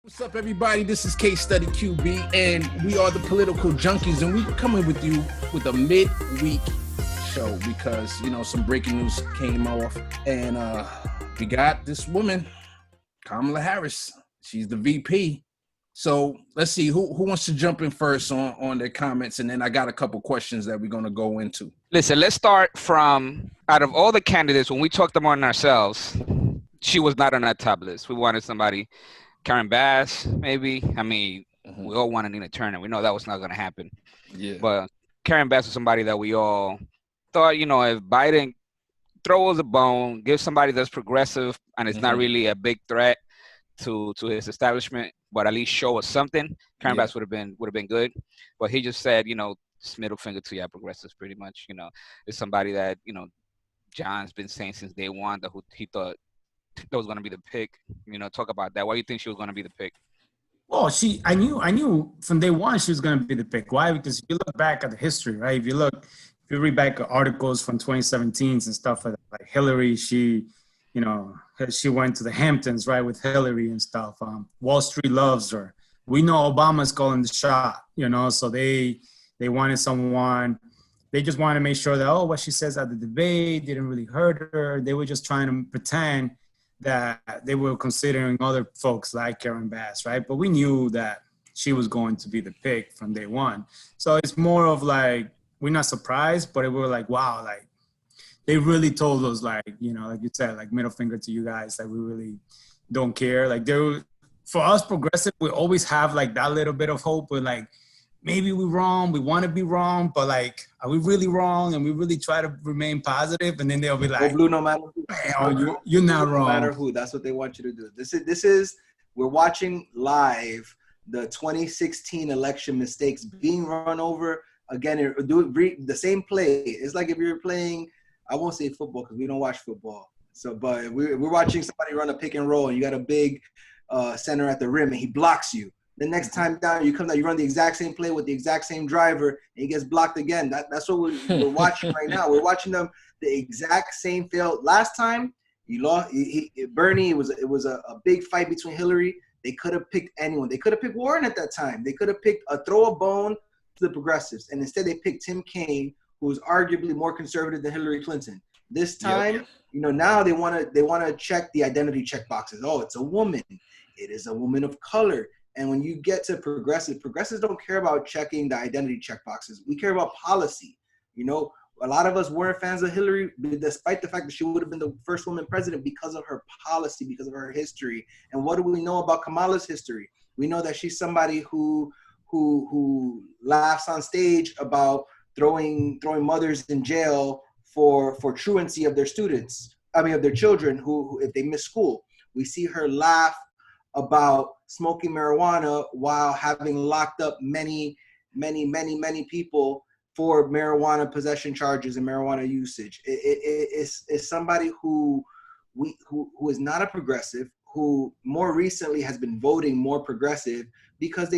What's up, everybody? This is Case Study QB, and we are the Political Junkies, and we're coming with you with a midweek show because, you know, some breaking news came off, and we got this woman, Kamala Harris. She's the VP. So let's see who wants to jump in first on their comments, and then I got a couple questions that we're going to go into. Listen, let's start from out of all the candidates, when we talked among ourselves, she was not on that top list. We wanted somebody. Karen Bass, maybe. I mean, we all wanted Nina Turner. We know that was not going to happen. Yeah. But Karen Bass was somebody that we all thought, you know, if Biden throws a bone, gives somebody that's progressive and it's not really a big threat to his establishment, but at least show us something, Karen Bass would have been good. But he just said, you know, just middle finger to your progressives, pretty much. You know, it's somebody that, you know, John's been saying since day one that he thought that was going to be the pick. You know, talk about that. Why do you think she was going to be the pick? Well, I knew from day one she was going to be the pick. Why? Because if you look back at the history, right? If you read back articles from 2017 and stuff like Hillary, she went to the Hamptons, right, with Hillary and stuff. Wall Street loves her. We know Obama's calling the shot, you know, so they wanted someone. They just wanted to make sure that, what she says at the debate didn't really hurt her. They were just trying to pretend that they were considering other folks like Karen Bass, right? But we knew that she was going to be the pick from day one. So it's more of like, we're not surprised, but we were like, wow, like they really told us, like, you know, like you said, like middle finger to you guys, like we really don't care. Like for us progressive, we always have like that little bit of hope. We're like, maybe we're wrong. We want to be wrong, but like, are we really wrong? And we really try to remain positive. And then they'll be like, go blue no matter who. You're not wrong. No matter who. That's what they want you to do. This is we're watching live the 2016 election mistakes being run over again. The same play. It's like if you're playing, I won't say football because we don't watch football. So, but we're watching somebody run a pick and roll, and you got a big center at the rim, and he blocks you. The next time down, you come down, you run the exact same play with the exact same driver, and he gets blocked again. That's what we're watching right now. We're watching them the exact same fail. Last time, he lost. Bernie, it was a big fight between Hillary. They could have picked anyone. They could have picked Warren at that time. They could have picked throw a bone to the progressives, and instead they picked Tim Kaine, who was arguably more conservative than Hillary Clinton. This time, you know, now they want to check the identity check boxes. Oh, it's a woman. It is a woman of color. And when you get to progressives don't care about checking the identity check boxes. We care about policy. You know, a lot of us weren't fans of Hillary, despite the fact that she would have been the first woman president because of her policy, because of her history. And what do we know about Kamala's history? We know that she's somebody who laughs on stage about throwing mothers in jail for truancy of their children who if they miss school. We see her laugh about smoking marijuana while having locked up many people for marijuana possession charges and marijuana usage. It's somebody who is not a progressive, who more recently has been voting more progressive because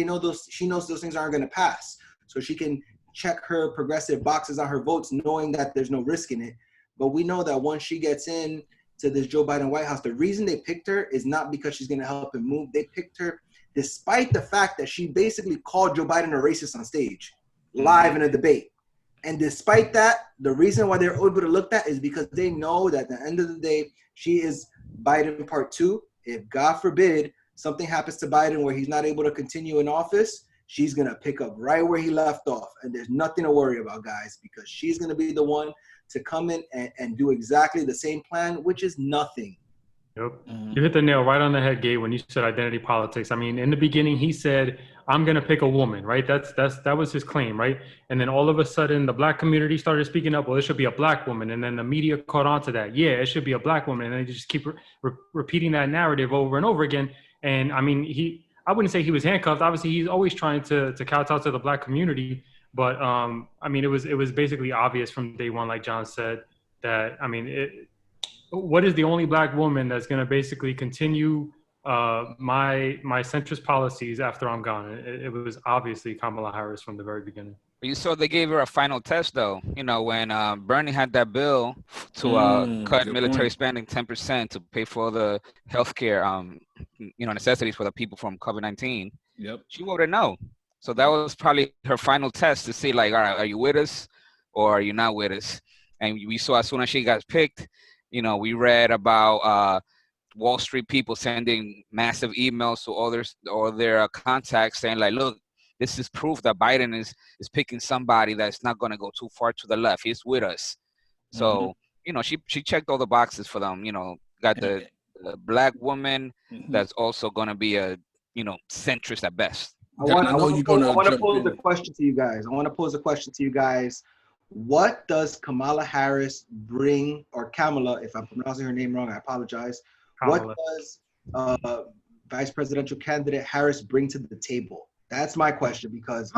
she knows those things aren't going to pass. So she can check her progressive boxes on her votes knowing that there's no risk in it. But we know that once she gets in to this Joe Biden White House, the reason they picked her is not because she's going to help him move. They picked her despite the fact that she basically called Joe Biden a racist on stage, live in a debate. And despite that, the reason why they're able to look at is because they know that at the end of the day, she is Biden part 2. If God forbid something happens to Biden where he's not able to continue in office, she's going to pick up right where he left off. And there's nothing to worry about, guys, because she's going to be the one to come in and do exactly the same plan, which is nothing. Yep. You hit the nail right on the head, Gabe, when you said identity politics. I mean, in the beginning, he said, I'm going to pick a woman, right? That was his claim, right? And then all of a sudden, the black community started speaking up, well, it should be a black woman. And then the media caught on to that. Yeah, it should be a black woman. And they just keep repeating that narrative over and over again. And I mean, I wouldn't say he was handcuffed. Obviously, he's always trying to kowtow to the black community. But, I mean, it was basically obvious from day one, like John said, that, I mean, what is the only black woman that's going to basically continue my centrist policies after I'm gone. It was obviously Kamala Harris from the very beginning. You saw they gave her a final test, though. You know, when Bernie had that bill to cut good military point. spending 10% to pay for the healthcare, necessities for the people from COVID-19. Yep. She voted no. So that was probably her final test to see, like, all right, are you with us or are you not with us? And we saw as soon as she got picked, we read about Wall Street people sending massive emails to all their contacts saying, like, look, this is proof that Biden is picking somebody that's not going to go too far to the left. He's with us. So, she checked all the boxes for them. Got the black woman that's also going to be a, centrist at best. I want to pose a question to you guys. What does Kamala Harris bring, or Kamala, if I'm pronouncing her name wrong, I apologize. Kamala. What does vice presidential candidate Harris bring to the table? That's my question, because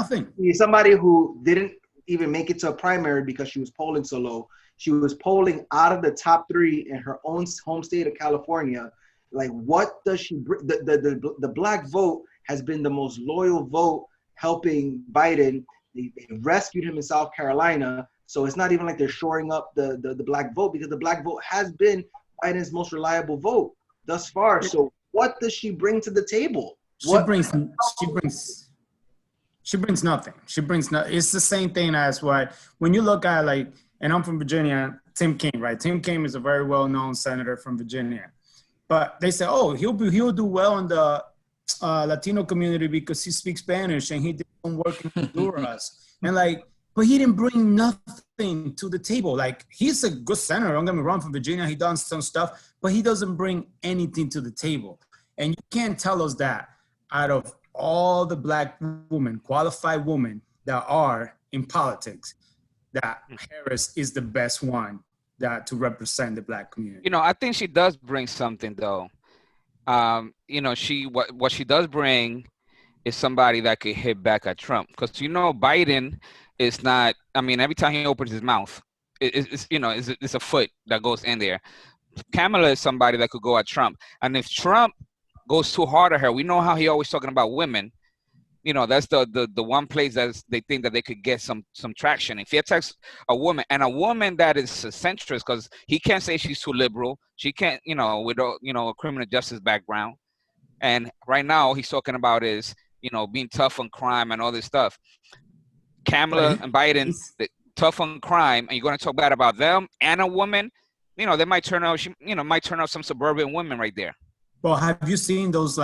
somebody who didn't even make it to a primary because she was polling so low. She was polling out of the top 3 in her own home state of California. Like, what does she bring? The black vote has been the most loyal vote helping Biden. They rescued him in South Carolina. So it's not even like they're shoring up the black vote, because the black vote has been Biden's most reliable vote thus far. So what does she bring to the table? She brings nothing. It's the same thing as when you look at, like, and I'm from Virginia, Tim Kaine, right? Tim Kaine is a very well-known senator from Virginia. But they say, oh, he'll do well in the Latino community because he speaks Spanish and he did some work in Honduras. And, like, but he didn't bring nothing to the table. Like, he's a good senator, don't get me wrong, from Virginia. He done some stuff, but he doesn't bring anything to the table. And you can't tell us that out of all the black women, qualified women that are in politics, that Harris is the best one to represent the black community. I think she does bring something, though. What she does bring is somebody that could hit back at Trump, because Biden is not. I mean, every time he opens his mouth, it's a foot that goes in there. Kamala is somebody that could go at Trump, and if Trump goes too hard at her, we know how he always talking about women. That's the one place that they think that they could get some traction. If he attacks a woman, and a woman that is a centrist, because he can't say she's too liberal. She can't, with a criminal justice background. And right now, all he's talking about is, being tough on crime and all this stuff. Kamala and Biden, tough on crime, and you're going to talk bad about them and a woman. They might turn out. Might turn out some suburban women right there. Well, have you seen those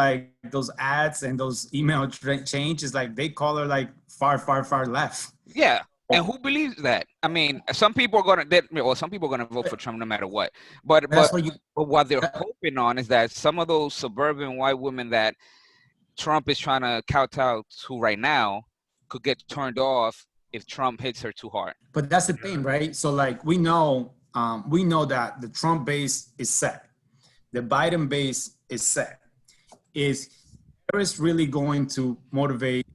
ads and those email changes? Like, they call her like far, far, far left. Yeah. And who believes that? I mean, some people are going to vote for Trump no matter what. But what they're hoping on is that some of those suburban white women that Trump is trying to kowtow to right now could get turned off if Trump hits her too hard. But that's the thing, right? So, like, we know that the Trump base is set. The Biden base is set. Is Harris really going to motivate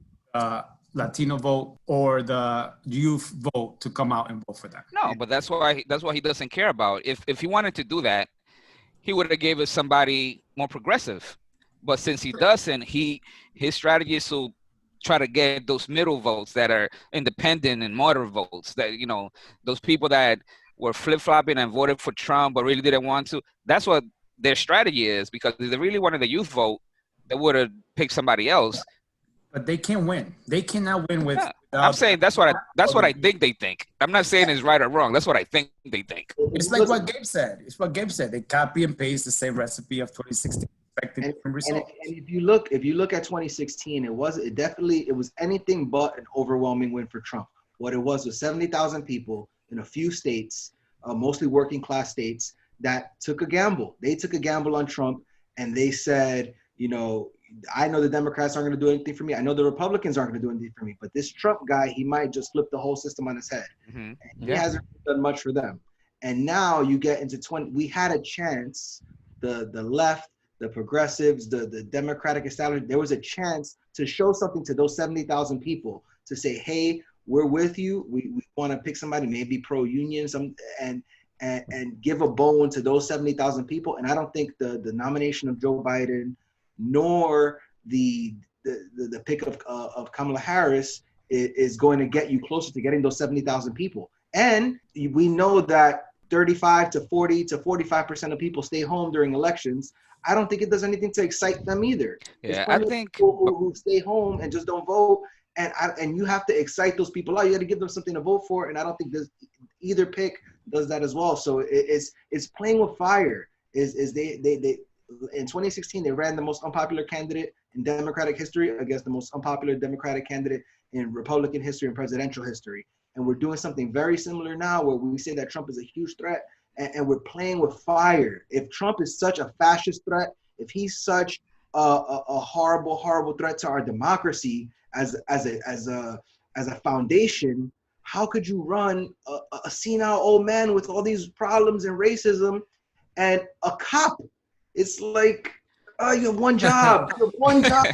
Latino vote or the youth vote to come out and vote for them? No, but that's why he doesn't care about. If he wanted to do that, he would have gave us somebody more progressive. But since he doesn't, his strategy is to try to get those middle votes that are independent and moderate votes, that those people that were flip-flopping and voted for Trump but really didn't want to. That's what their strategy is, because if they really wanted the youth vote, they would have picked somebody else. But they can't win. They cannot win with. I'm saying that's what I think they think. I'm not saying it's right or wrong. That's what I think they think. It's like what Gabe said. They copy and paste the same recipe of 2016. And if you look at 2016, it was anything but an overwhelming win for Trump. What it was 70,000 people in a few states, mostly working class states, that took a gamble. They took a gamble on Trump, and they said, I know the Democrats aren't going to do anything for me. I know the Republicans aren't going to do anything for me. But this Trump guy, he might just flip the whole system on his head. Mm-hmm. He hasn't done much for them. And now you get into 20. We had a chance, the left, the progressives, the Democratic establishment, there was a chance to show something to those 70,000 people, to say, hey, we're with you. We want to pick somebody maybe pro-union, and give a bone to those 70,000 people. And I don't think the nomination of Joe Biden nor the pick of Kamala Harris is going to get you closer to getting those 70,000 people. And we know that 35 to 40 to 45% of people stay home during elections. I don't think it does anything to excite them either. Yeah, I think people who stay home and just don't vote, and you have to excite those people out. You got to give them something to vote for, and I don't think either pick does that as well. So it's playing with fire. They in 2016 they ran the most unpopular candidate in Democratic history against the most unpopular Democratic candidate in Republican history and presidential history. And we're doing something very similar now where we say that Trump is a huge threat, and we're playing with fire. If Trump is such a fascist threat, if he's such a horrible, horrible threat to our democracy as a foundation, how could you run a senile old man with all these problems and racism and a cop? It's like, you have one job. You have one job.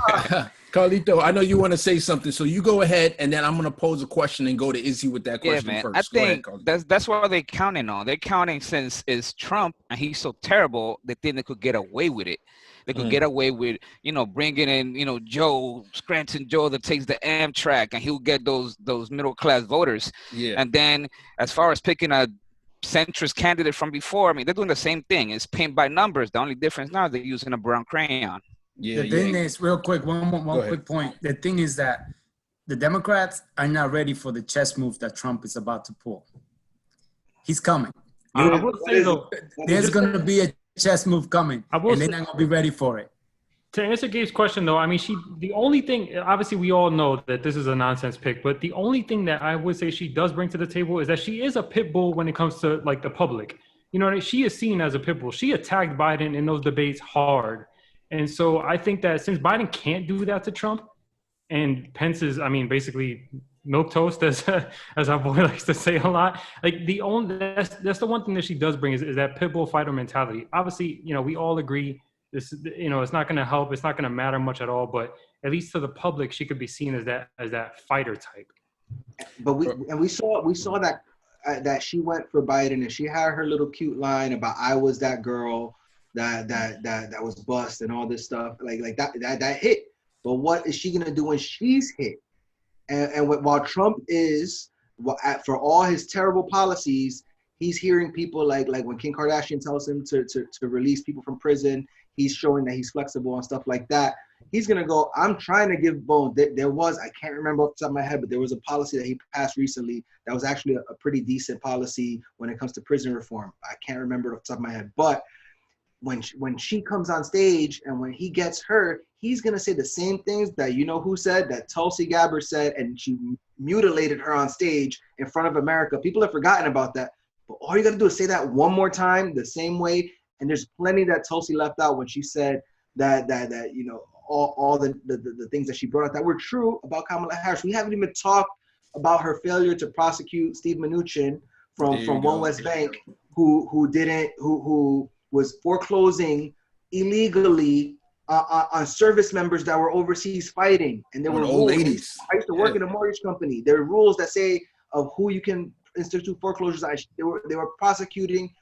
Carlito, I know you want to say something, so you go ahead, and then I'm going to pose a question and go to Izzy with that question man. first. I Go think ahead, that's what they're counting on. They're counting since it's Trump and he's so terrible, they think they could get away with it. They could get away with, bringing in, Joe, Scranton Joe that takes the Amtrak, and he'll get those middle class voters. Yeah. And then as far as picking a centrist candidate from before, I mean, they're doing the same thing. It's paint by numbers. The only difference now is they're using a brown crayon. Yeah. The thing is, real quick, one quick point. The thing is that the Democrats are not ready for the chess move that Trump is about to pull. He's coming. I will say though, There's going to be a chess move coming, and they're not going to be ready for it. To answer Gabe's question, though, I mean, the only thing, obviously we all know that this is a nonsense pick, but the only thing that I would say she does bring to the table is that she is a pit bull when it comes to, like, the public. She is seen as a pit bull. She attacked Biden in those debates hard. And so I think that since Biden can't do that to Trump, and Pence is, I mean, basically milquetoast, as our boy likes to say a lot, like that's the one thing that she does bring is that pit bull fighter mentality. Obviously, we all agree this, it's not going to help. It's not going to matter much at all. But at least to the public, she could be seen as that fighter type. But we saw that she went for Biden, and she had her little cute line about "I was that girl that was bust" and all this stuff like that hit. But what is she gonna do when she's hit? And while Trump is, for all his terrible policies, he's hearing people like when Kim Kardashian tells him to release people from prison. He's showing that he's flexible and stuff like that. He's going to go, I'm trying to give bone. There was, I can't remember off the top of my head, but there was a policy that he passed recently that was actually a pretty decent policy when it comes to prison reform. I can't remember off the top of my head. But when she comes on stage and when he gets hurt, he's going to say the same things that who said, that Tulsi Gabbard said, and she mutilated her on stage in front of America. People have forgotten about that. But all you got to do is say that one more time the same way. And there's plenty that Tulsi left out when she said that all the things that she brought up that were true about Kamala Harris. We haven't even talked about her failure to prosecute Steve Mnuchin from One West Bank, who was foreclosing illegally on service members that were overseas fighting. And there were old rules. ladies. I used to work in a mortgage company. There are rules that say of who you can institute foreclosures. They were prosecuting.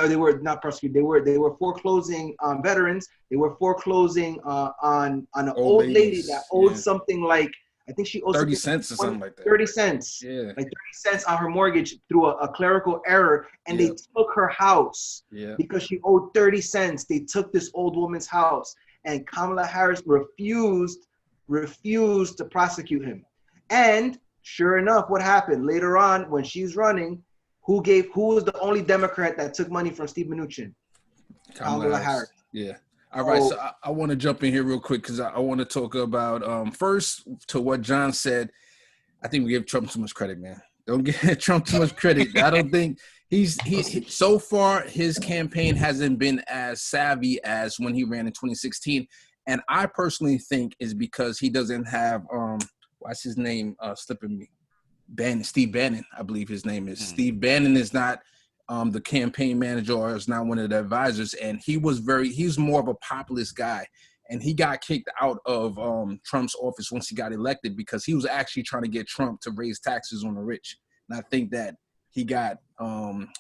They were not prosecuted. They were foreclosing on veterans. They were foreclosing on an old lady that owed something like, I think she owed 30 cents or something like that. 30 cents. Yeah. Like 30 cents on her mortgage through a clerical error. And they took her house because she owed 30 cents. They took this old woman's house. And Kamala Harris refused to prosecute him. And sure enough, what happened? Later on, when she's running, who was the only Democrat that took money from Steve Mnuchin? Kamala Harris. Yeah. All right. So I want to jump in here real quick because I want to talk about first to what John said. I think we give Trump too much credit, man. Don't give Trump too much credit. I don't think he so far his campaign hasn't been as savvy as when he ran in 2016, and I personally think is because he doesn't have what's his name slipping me. Steve Bannon, I believe his name is. Steve Bannon is not the campaign manager or is not one of the advisors, and he's more of a populist guy, and he got kicked out of Trump's office once he got elected because he was actually trying to get Trump to raise taxes on the rich, and I think that he got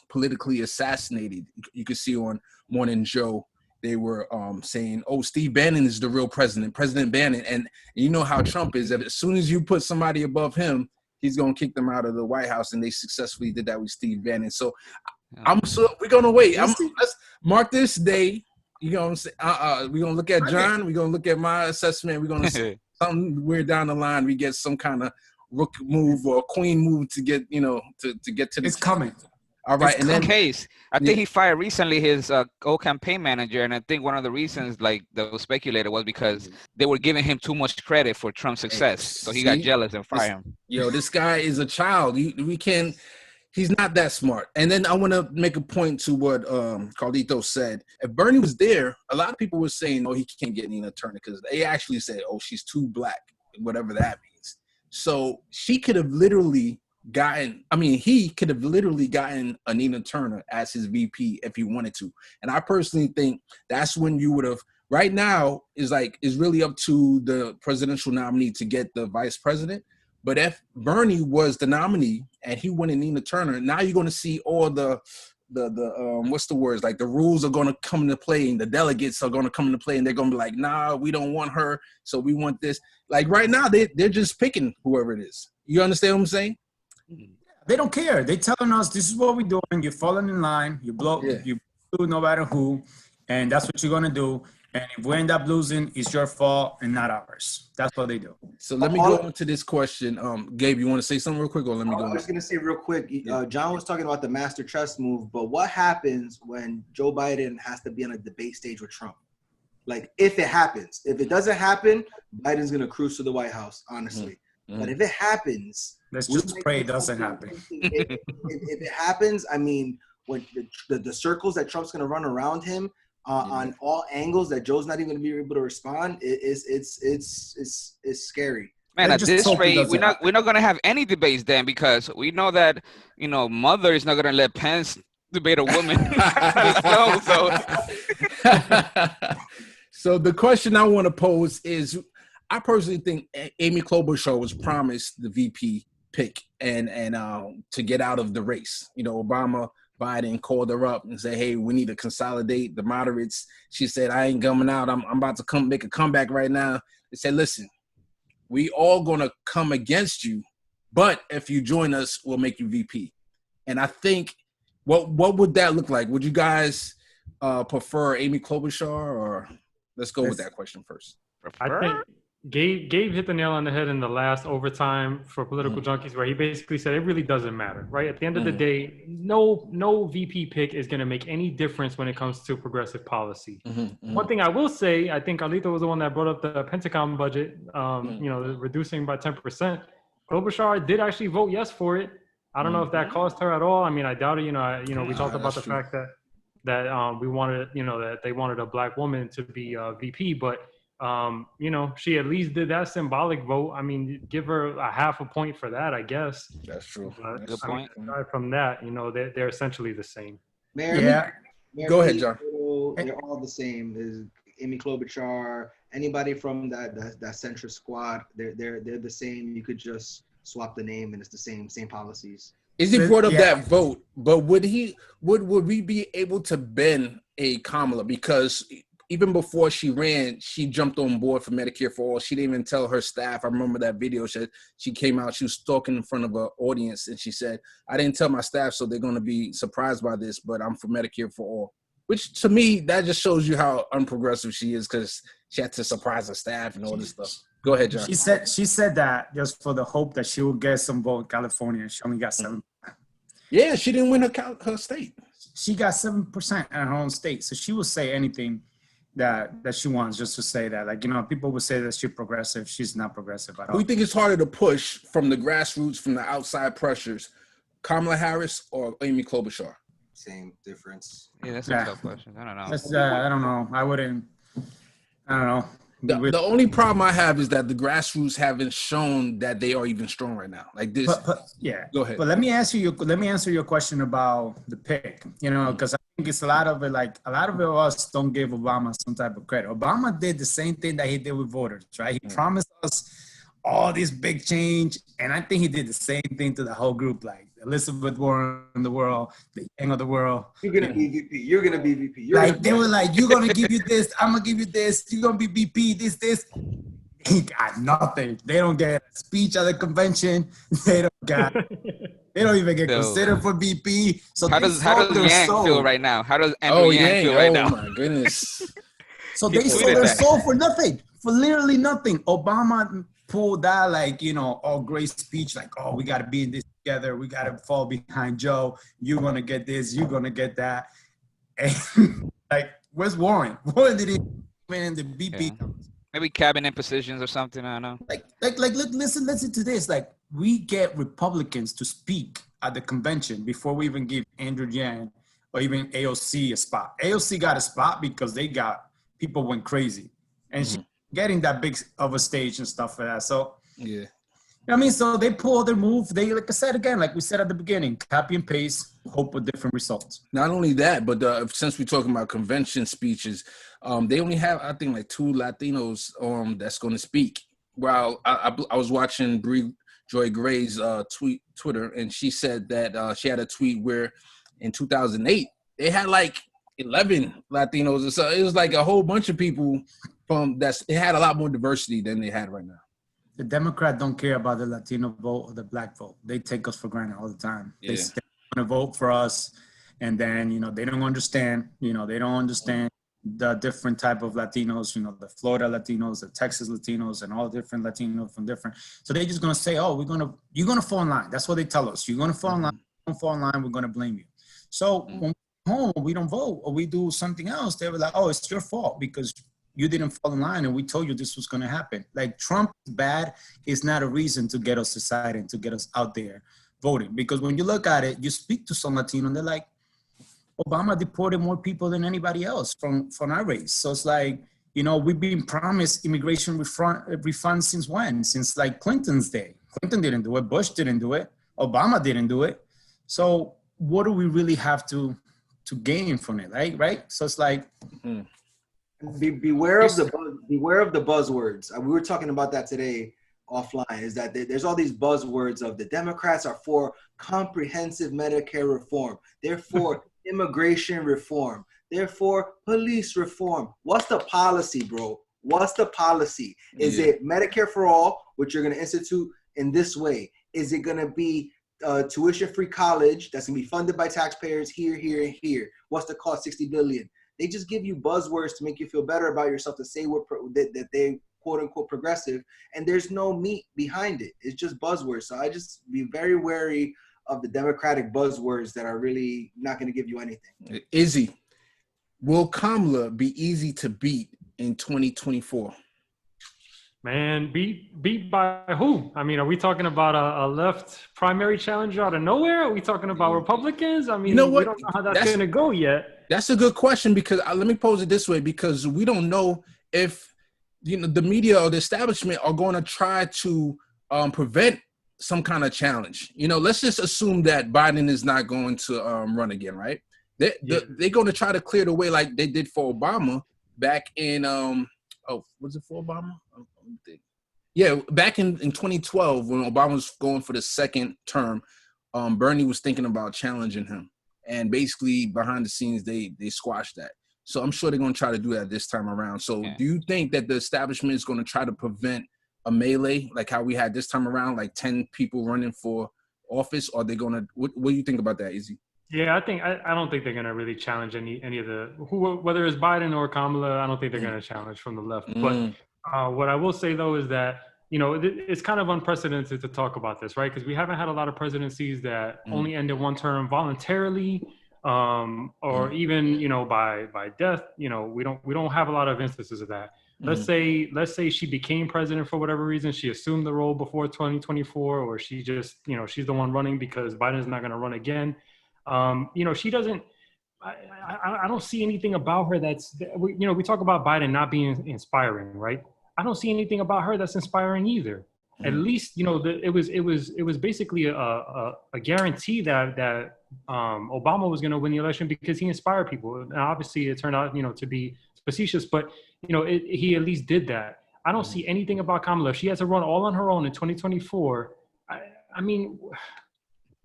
politically assassinated. You could see on Morning Joe they were saying, "Oh, Steve Bannon is the real president, President Bannon." And you know how Trump is, that as soon as you put somebody above him, he's gonna kick them out of the White House, and they successfully did that with Steve Bannon. So we're gonna wait. Let's mark this day. You know what I'm saying? We're gonna look at John. We're gonna look at my assessment. We're gonna see somewhere down the line we get some kind of rook move or a queen move to get to get to the. It's coming. All right, and then case. I think he fired recently his old campaign manager, and I think one of the reasons that was speculated was because they were giving him too much credit for Trump's success, so he got jealous and fired him. This guy is a child. He's not that smart. And then I want to make a point to what Carlito said. If Bernie was there, a lot of people were saying, "Oh, he can't get Nina Turner," because they actually said, "Oh, she's too black," whatever that means. So he could have literally gotten a Nina Turner as his VP if he wanted to. And I personally think that's when you would have. Right now is really up to the presidential nominee to get the vice president. But if Bernie was the nominee and he wanted Nina Turner, now you're going to see all the what's the words, like the rules are going to come into play and the delegates are going to come into play and they're going to be like, nah, we don't want her, so we want this. Like right now, they're just picking whoever it is. You understand what I'm saying? They don't care. They're telling us this is what we're doing. You're falling in line. You blow no matter who, and that's what you're going to do. And if we end up losing, it's your fault and not ours. That's what they do. So let me go into this question. Gabe, you want to say something real quick, or let me go? I was going to say real quick. John was talking about the master chess move, but what happens when Joe Biden has to be on a debate stage with Trump? Like, if it happens. If it doesn't happen, Biden's going to cruise to the White House, honestly. Mm-hmm. But if it happens, let's just pray it doesn't happen. If it happens, I mean, when the circles that Trump's going to run around him, on all angles that Joe's not even going to be able to respond, it's scary. Man, at this rate, we're not going to have any debates then, because we know that Mother is not going to let Pence debate a woman. So the question I want to pose is, I personally think Amy Klobuchar was promised the VP pick and to get out of the race. Biden called her up and said, "Hey, we need to consolidate the moderates." She said, "I ain't coming out. I'm about to make a comeback right now." They said, "Listen, we all gonna come against you, but if you join us, we'll make you VP." And I think, what would that look like? Would you guys prefer Amy Klobuchar, or let's go with that question first? I think Gabe hit the nail on the head in the last overtime for Political Junkies, where he basically said it really doesn't matter, right? At the end of the day, no VP pick is going to make any difference when it comes to progressive policy. One thing I will say, I think Alito was the one that brought up the Pentagon budget, reducing by 10%. Klobuchar did actually vote yes for it. I don't know if that cost her at all. I mean, I doubt it. We talked about the fact that we wanted, that they wanted a black woman to be VP, but she at least did that symbolic vote. I mean, give her a half a point for that, I guess. That's true. Good point. Aside from that, they're essentially the same. Go ahead, John. They're all the same. There's Amy Klobuchar, anybody from that centrist squad, they're the same. You could just swap the name and it's the same policies. Izzy brought up that vote, but would we be able to bend a Kamala? Because even before she ran, she jumped on board for Medicare for All. She didn't even tell her staff. I remember that video. She came out, she was talking in front of an audience, and she said, "I didn't tell my staff, so they're going to be surprised by this, but I'm for Medicare for All." Which, to me, that just shows you how unprogressive she is, because she had to surprise her staff and all this stuff. Go ahead, John. She said that just for the hope that she will get some vote in California. She only got 7%. Yeah, she didn't win her state. She got 7% in her own state, so she will say anything that she wants, just to say that, people would say that she's progressive. She's not progressive at all. We think it's harder to push from the grassroots, from the outside pressures, Kamala Harris or Amy Klobuchar? Same difference. Yeah, that's a tough question. I don't know. I don't know. I don't know. The only problem I have is that the grassroots haven't shown that they are even strong right now. Like this. Go ahead. But let me answer your question about the pick. Because I think it's a lot of us don't give Obama some type of credit. Obama did the same thing that he did with voters, right? He promised us all this big change, and I think he did the same thing to the whole group. Like, Elizabeth Warren in the world, the Yang of the world. You're gonna be VP. You're gonna be VP. They were like, you're gonna give you this, I'm gonna give you this, you're gonna be VP, this. They got nothing. They don't get a speech at the convention. They don't even get considered for VP. So how does Yang feel right now? How does Andrew Yang feel right now? Oh my goodness. So they sold their soul for nothing, for literally nothing. Obama pulled that, like, all great speech, like, oh, we got to be in this together. We got to fall behind Joe. You're going to get this. You're going to get that. And, like, where's Warren? Warren did he win in the VP? Yeah. Maybe cabinet positions or something. I don't know. Look, listen to this. Like, we get Republicans to speak at the convention before we even give Andrew Yang or even AOC a spot. AOC got a spot because people went crazy. And she's getting that big of a stage and stuff like that. So, yeah. I mean, so they pull their move. They, like I said again, like we said at the beginning, copy and paste, hope for different results. Not only that, but since we're talking about convention speeches, they only have, I think, like 2 Latinos that's going to speak. Well, I was watching Bree Joy Gray's Twitter, and she said that she had a tweet where in 2008 they had like 11 Latinos or so. It was like a whole bunch of people it had a lot more diversity than they had right now. The Democrats don't care about the Latino vote or the Black vote. They take us for granted all the time. Yeah. They say they're going to vote for us, and then, they don't understand. They don't understand the different type of Latinos, the Florida Latinos, the Texas Latinos, and all different Latinos from different. So they're just going to say, oh, you're going to fall in line. That's what they tell us. You're going to fall in line. Don't fall in line, we're going to blame you. So when we're home, we don't vote or we do something else, they were like, oh, it's your fault because you didn't fall in line and we told you this was going to happen. Like, Trump is bad is not a reason to get us deciding, and to get us out there voting. Because when you look at it, you speak to some Latino and they're like, Obama deported more people than anybody else from our race. So it's like, we've been promised immigration refund since when? Since like Clinton's day. Clinton didn't do it. Bush didn't do it. Obama didn't do it. So what do we really have to gain from it, right? So it's like... Beware of the buzzwords. We were talking about that today offline, is that there's all these buzzwords of the Democrats are for comprehensive Medicare reform. They're for immigration reform. They're for police reform. What's the policy, bro? What's the policy? Is it Medicare for all, which you're going to institute in this way? Is it going to be tuition-free college that's going to be funded by taxpayers here, here, and here? What's the cost? $60 billion. They just give you buzzwords to make you feel better about yourself, to say that they quote unquote progressive, and there's no meat behind it. It's just buzzwords. So I just be very wary of the Democratic buzzwords that are really not going to give you anything. Izzy, will Kamala be easy to beat in 2024? Man, beat by who? I mean, are we talking about a left primary challenger out of nowhere? Are we talking about Republicans? I mean, you know what? We don't know how that's going to go yet. That's a good question, because let me pose it this way, because we don't know if the media or the establishment are going to try to prevent some kind of challenge. Let's just assume that Biden is not going to run again, right? They're going to try to clear the way like they did for Obama back in was it for Obama? Yeah, back in 2012 when Obama was going for the second term, Bernie was thinking about challenging him, and basically behind the scenes they squashed that. So I'm sure they're going to try to do that this time around. So do you think that the establishment is going to try to prevent a melee like how we had this time around, like 10 people running for office? Or are they going to? What do you think about that, Izzy? Yeah, I don't think they're going to really challenge any of the whether it's Biden or Kamala. I don't think they're going to challenge from the left. But what I will say though is that it's kind of unprecedented to talk about this, right? Because we haven't had a lot of presidencies that only ended one term voluntarily, or even by death. We don't have a lot of instances of that. Let's say she became president for whatever reason. She assumed the role before 2024, or she just she's the one running because Biden's not going to run again. She doesn't. I don't see anything about her that's. We talk about Biden not being inspiring, right? I don't see anything about her that's inspiring either. At least it was basically a guarantee that Obama was going to win the election because he inspired people. And obviously, it turned out to be facetious, but he at least did that. I don't see anything about Kamala. If she has to run all on her own in 2024, I mean.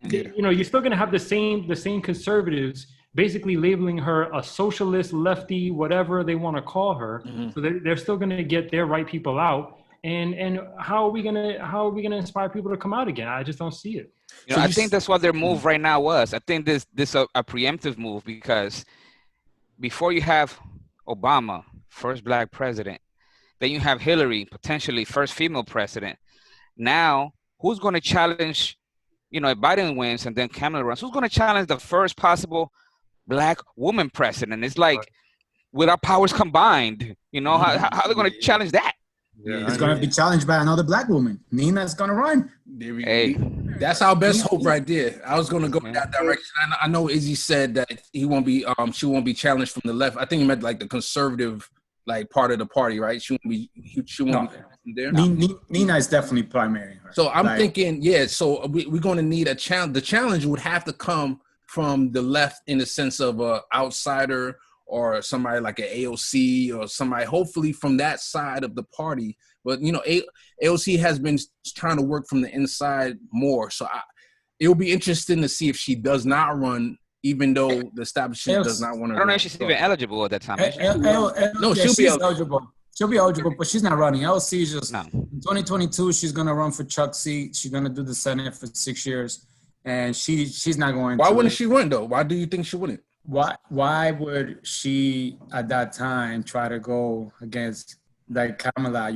you're still going to have the same conservatives basically labeling her a socialist, lefty, whatever they want to call her. So they're still going to get their right people out. And how are we gonna inspire people to come out again? I just don't see it. I think that's what their move right now was. I think this a preemptive move, because before you have Obama, first black president, then you have Hillary, potentially first female president. Now, who's going to challenge, if Biden wins and then Kamala runs, who's going to challenge the first possible black woman president? It's like, with our powers combined, how are they going to challenge that? It's going to be challenged by another black woman. Nina's going to run. Hey, that's our best hope right there. I was going to go in that direction. I know Izzy said that she won't be challenged from the left. I think he meant like the conservative part of the party, right? She won't be there. Nina is definitely primary. So I'm thinking, so we're going to need a challenge. The challenge would have to come from the left in the sense of an outsider, or somebody like an AOC or somebody, hopefully from that side of the party. But, AOC has been trying to work from the inside more. So it'll be interesting to see if she does not run, even though the establishment does not want to. I don't know if she's even eligible at that time. No, she'll be eligible. She'll be eligible, but she's not running. LC is just, in 2022, she's going to run for Chuck's seat. She's going to do the Senate for 6 years. And she's not going to. Why wouldn't she run, though? Why do you think she wouldn't? Why would she at that time try to go against Kamala?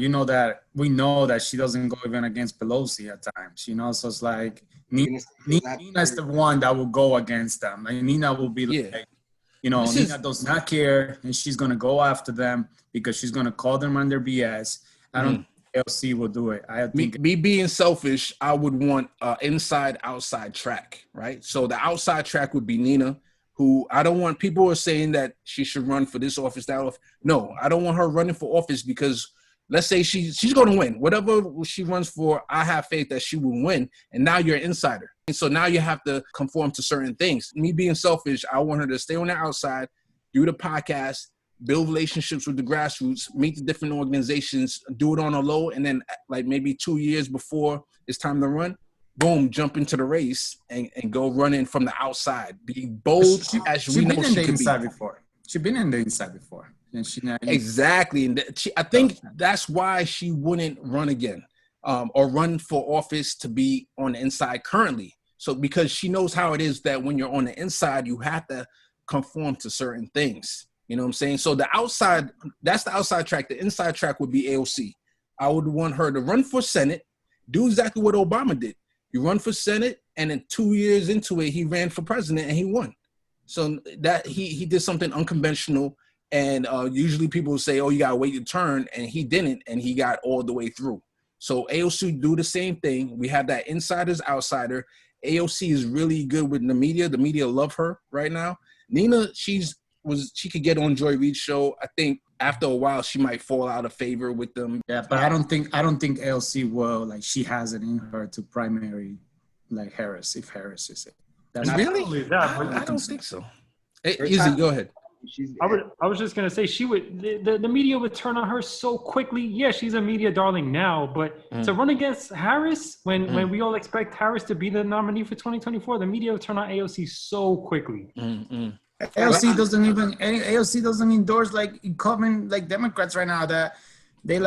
We know that she doesn't go even against Pelosi at times, so it's like Nina's the one that will go against them. Nina will be Nina does not care, and she's going to go after them because she's going to call them on their BS. I don't think LC will do it. I think me being selfish, I would want inside-outside track, right? So the outside track would be Nina, who I don't want. People are saying that she should run for this office, that office. No, I don't want her running for office, because let's say she's going to win. Whatever she runs for, I have faith that she will win. And now you're an insider. And so now you have to conform to certain things. Me being selfish, I want her to stay on the outside, do the podcast, build relationships with the grassroots, meet the different organizations, do it on a low, and then maybe 2 years before it's time to run, boom, jump into the race and go running from the outside. Be bold as we know she could be. She's been in the inside before. And Exactly. And I think that's why she wouldn't run again, or run for office to be on the inside currently. So because she knows how it is that when you're on the inside, you have to conform to certain things. You know what I'm saying? So the outside, that's the outside track. The inside track would be AOC. I would want her to run for Senate, do exactly what Obama did. You run for Senate, and then 2 years into it, he ran for president and he won. So that he did something unconventional. And usually people will say, oh, you got to wait your turn. And he didn't, and he got all the way through. So AOC do the same thing. We have that insider's outsider. AOC is really good with the media. The media love her right now. Nina, she could get on Joy Reid's show. I think after a while she might fall out of favor with them. Yeah, but I don't think AOC will, she has it in her to primary Harris, if Harris is it. That's really? I don't think so. Hey, Izzy, go ahead. I was just gonna say she would the media would turn on her so quickly. Yeah, she's a media darling now, but to run against Harris when we all expect Harris to be the nominee for 2024, the media would turn on AOC so quickly. AOC doesn't endorse incumbent Democrats right now that they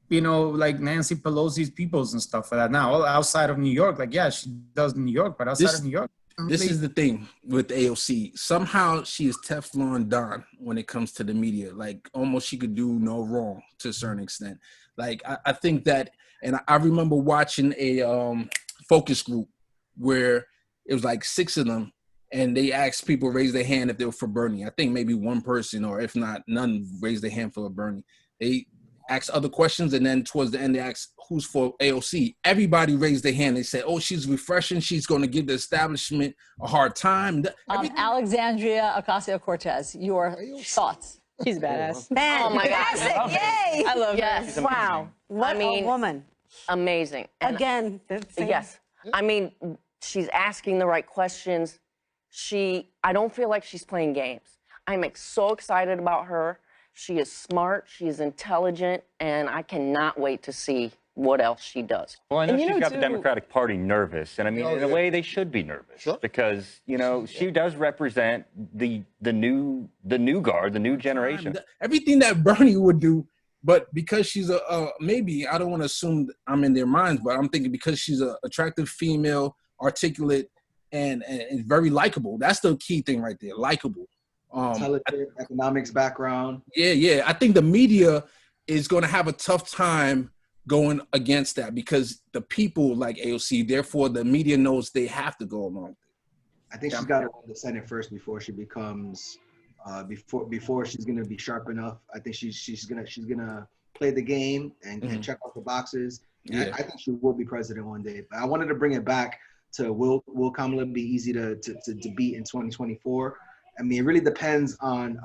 Nancy Pelosi's peoples and stuff like that now. All outside of New York, she does New York, but outside of New York. This is the thing with AOC. Somehow she is Teflon Don when it comes to the media. Almost she could do no wrong to a certain extent. I think that, and I remember watching a focus group where it was 6 of them, and they asked people raise their hand if they were for Bernie. I think maybe one person, or if not, none raised their hand for Bernie. They asked other questions, and then towards the end they asked who's for AOC. Everybody raised their hand. They said, oh, she's refreshing, she's going to give the establishment a hard time. Alexandria Ocasio-Cortez, your thoughts? She's badass. Oh my God. Yay! I love her. Wow. What a woman. Amazing. And again, yes. She's asking the right questions. I don't feel like she's playing games. I'm so excited about her. She is smart, she is intelligent, and I cannot wait to see what else she does. Well, I know And you she's know, got the too- Democratic Party nervous, and I mean, in a way, they should be nervous because she does represent the new guard, the new generation. Everything that Bernie would do, but because she's maybe I don't want to assume I'm in their minds, but I'm thinking because she's an attractive female, articulate, and very likable. That's the key thing right there, likable. Intelligent, economics background. Yeah. I think the media is going to have a tough time going against that because the people like AOC, therefore the media knows they have to go along with it. I think she's got to run the Senate first before she becomes before she's gonna be sharp enough. I think she's gonna play the game and check off the boxes. Yeah. I think she will be president one day. But I wanted to bring it back to will Kamala be easy to beat in 2024? I mean, it really depends on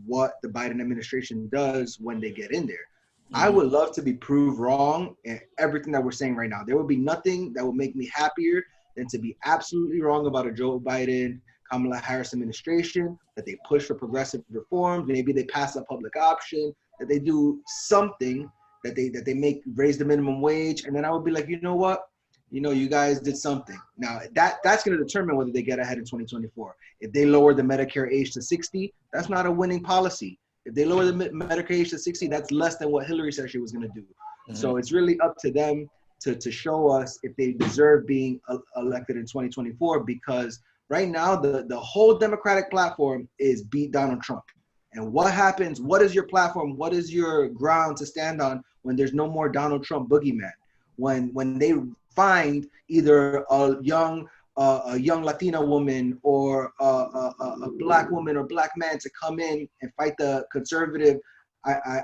what the Biden administration does when they get in there. I would love to be proved wrong in everything that we're saying right now. There would be nothing that would make me happier than to be absolutely wrong about a Joe Biden, Kamala Harris administration, that they push for progressive reforms, maybe they pass a public option, that they do something, that they raise the minimum wage, and then I would be like, you know what? You guys did something. Now, that's going to determine whether they get ahead in 2024. If they lower the Medicare age to 60, that's not a winning policy. If they lower the Medicare age to 60, that's less than what Hillary said she was going to do. So it's really up to them to show us if they deserve being elected in 2024, because right now the whole Democratic platform is beat Donald Trump. And what happens? What is your platform? What is your ground to stand on when there's no more Donald Trump boogeyman? When they find either a young Latina woman or a black woman or black man to come in and fight the conservative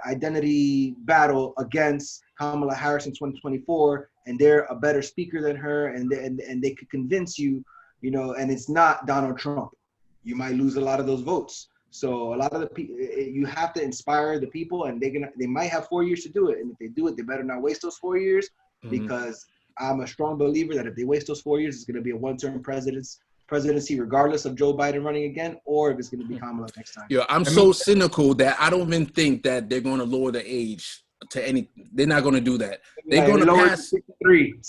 identity battle against Kamala Harris in 2024, and they're a better speaker than her, and they could convince you, and it's not Donald Trump, you might lose a lot of those votes. So a lot of the people, you have to inspire the people, and they might have 4 years to do it, and if they do it, they better not waste those 4 years, because I'm a strong believer that if they waste those 4 years, it's going to be a one-term presidency, regardless of Joe Biden running again, or if it's going to be Kamala next time. Yeah, I'm so cynical that I don't even think that they're going to lower the age to any. They're not going to do that. They're going to pass 63.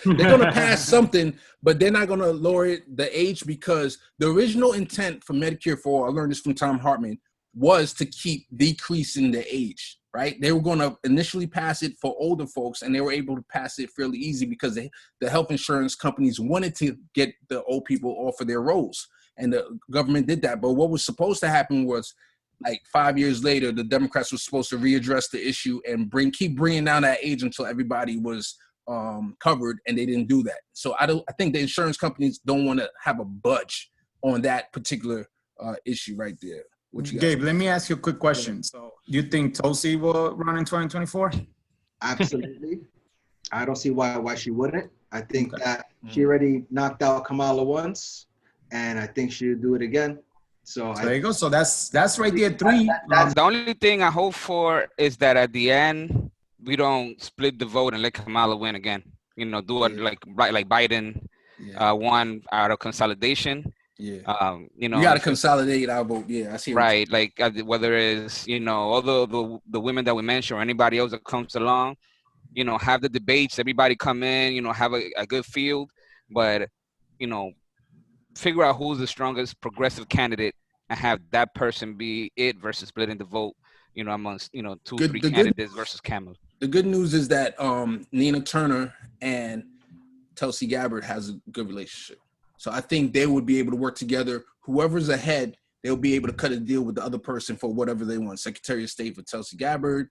They're going to pass something, but they're not going to lower the age, because the original intent for Medicare for All, I learned this from Tom Hartman, was to keep decreasing the age. Right? They were going to initially pass it for older folks, and they were able to pass it fairly easy because the health insurance companies wanted to get the old people off of their rolls, and the government did that. But what was supposed to happen was, like 5 years later, the Democrats were supposed to readdress the issue and keep bringing down that age until everybody was covered, and they didn't do that. So I think the insurance companies don't want to have a budge on that particular issue right there. Gabe, let me ask you a quick question. So, do you think Tulsi will run in 2024? Absolutely. I don't see why she wouldn't. I think that she already knocked out Kamala once, and I think she'll do it again. So there you go. So that's right there, 3. The only thing I hope for is that at the end we don't split the vote and let Kamala win again. Do it like Biden won out of consolidation. Yeah. We got to consolidate our vote. Yeah, I see. Right. Like whether it's, all the women that we mentioned or anybody else that comes along, have the debates, everybody come in, have a good field, but, figure out who's the strongest progressive candidate and have that person be it versus splitting the vote, amongst, 2-3 candidates versus Kamala. The good news is that Nina Turner and Tulsi Gabbard has a good relationship. So I think they would be able to work together. Whoever's ahead, they'll be able to cut a deal with the other person for whatever they want. Secretary of State for Tulsi Gabbard,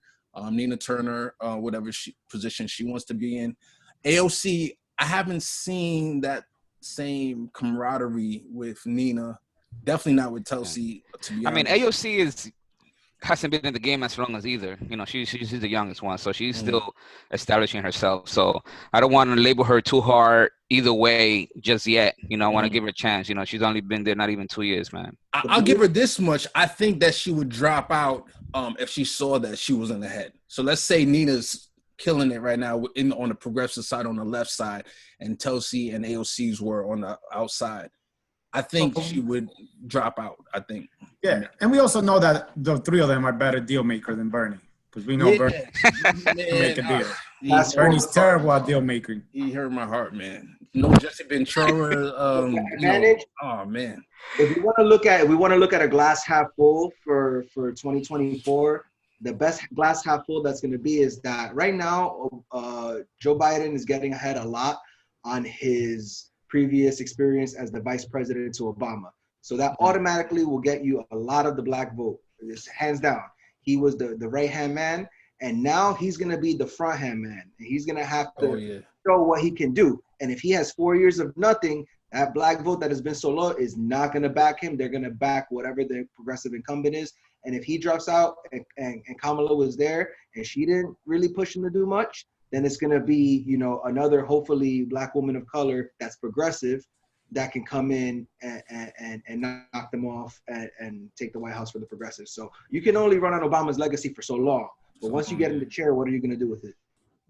Nina Turner, whatever position she wants to be in. AOC, I haven't seen that same camaraderie with Nina. Definitely not with Tulsi, to be honest. I mean, AOC hasn't been in the game as long as either. She's the youngest one, so she's still establishing herself. So I don't want to label her too hard either way just yet. I want to give her a chance. She's only been there not even 2 years, man. I'll give her this much. I think that she would drop out if she saw that she was in the head. So let's say Nina's killing it right now on the progressive side, on the left side, and Tulsi and AOC's were on the outside. I think she would drop out, I think. Yeah, and we also know that the 3 of them are better deal maker than Bernie, because we know Bernie can make a deal. Bernie's terrible at deal making. He hurt my heart, man. No Jesse Ventura. Advantage. Oh man. If we want to look at a glass half full for 2024, the best glass half full that's going to be is that right now Joe Biden is getting ahead a lot on his previous experience as the vice president to Obama. So that automatically will get you a lot of the black vote. It's hands down. He was the right-hand man, and now he's going to be the front-hand man. And he's going to have to show what he can do. And if he has 4 years of nothing, that black vote that has been so low is not going to back him. They're going to back whatever the progressive incumbent is. And if he drops out and Kamala was there and she didn't really push him to do much, then it's going to be, you know, another hopefully black woman of color that's progressive that can come in and knock them off and take the White House for the progressives. So you can only run on Obama's legacy for so long. But once you get in the chair, what are you going to do with it?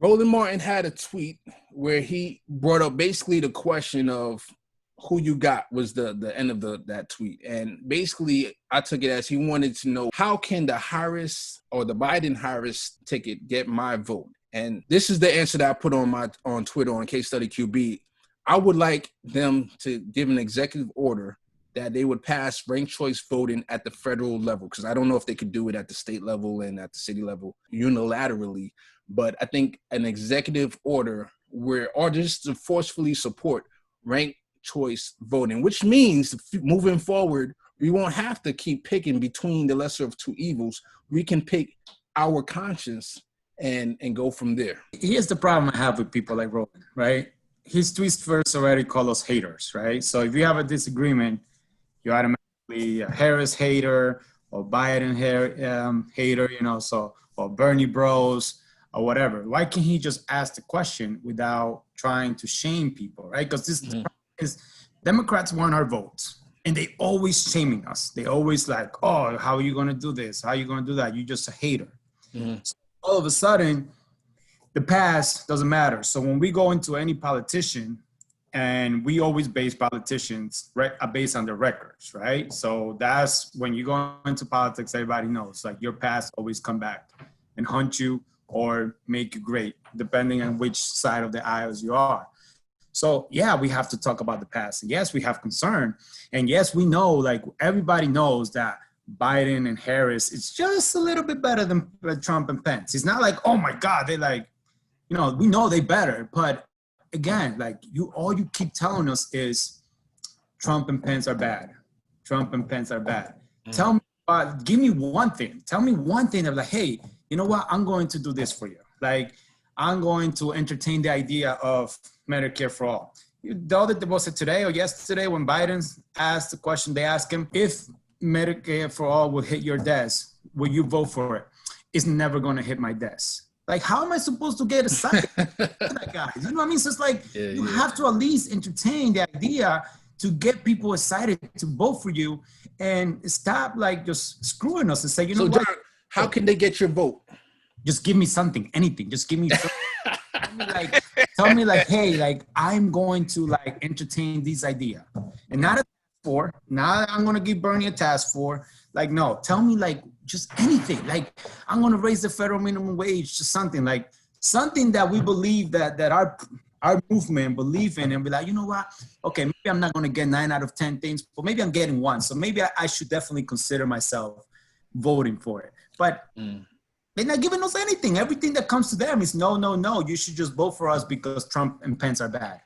Roland Martin had a tweet where he brought up basically the question of who you got was the end of that tweet. And basically, I took it as he wanted to know, how can the Harris or the Biden-Harris ticket get my vote? And this is the answer that I put on Twitter on Case Study QB. I would like them to give an executive order that they would pass ranked choice voting at the federal level, because I don't know if they could do it at the state level and at the city level unilaterally. But I think an executive order or just to forcefully support ranked choice voting, which means moving forward, we won't have to keep picking between the lesser of two evils. We can pick our conscience and go from there. Here's the problem I have with people like Roland, right? His tweets first already call us haters, right? So if you have a disagreement, you're automatically a Harris hater or Biden hater, you know, or Bernie bros or whatever. Why can't he just ask the question without trying to shame people, right? Because this is Democrats want our votes, and they always shaming us. They always like, oh, how are you going to do this? How are you going to do that? You're just a hater. So all of a sudden, the past doesn't matter. So when we go into any politician, and we always base politicians based on their records, right? So that's when you go into politics, everybody knows, like your past always come back and hunt you or make you great, depending on which side of the aisles you are. So yeah, we have to talk about the past. And yes, we have concern. And yes, we know, like everybody knows that Biden and Harris, it's just a little bit better than Trump and Pence. It's not like, oh my God, they like, you know, we know they better. But again, like all you keep telling us is Trump and Pence are bad. Trump and Pence are bad. Tell me, give me one thing. Tell me one thing of like, hey, you know what? I'm going to do this for you. Like, I'm going to entertain the idea of Medicare for all. The other, was it today or yesterday when Biden asked the question, they asked him, if Medicare for all will hit your desk, will you vote for it? It's never going to hit my desk. Like, how am I supposed to get excited? That guy, you know what I mean? So it's like, you have to at least entertain the idea to get people excited to vote for you and stop like just screwing us and say, you know what? John, how can they get your vote? Just give me something, anything. Just give me something. Tell me like, hey, like I'm going to like entertain this idea. And not a task for, not I'm going to give Bernie a task for. Like, no, tell me like just anything. Like, I'm going to raise the federal minimum wage to something like something that we believe that our movement believe in, and be like, you know what? Okay, maybe I'm not going to get 9 out of 10 things, but maybe I'm getting one. So maybe I should definitely consider myself voting for it. But they're not giving us anything. Everything that comes to them is no, no, no. You should just vote for us because Trump and Pence are bad.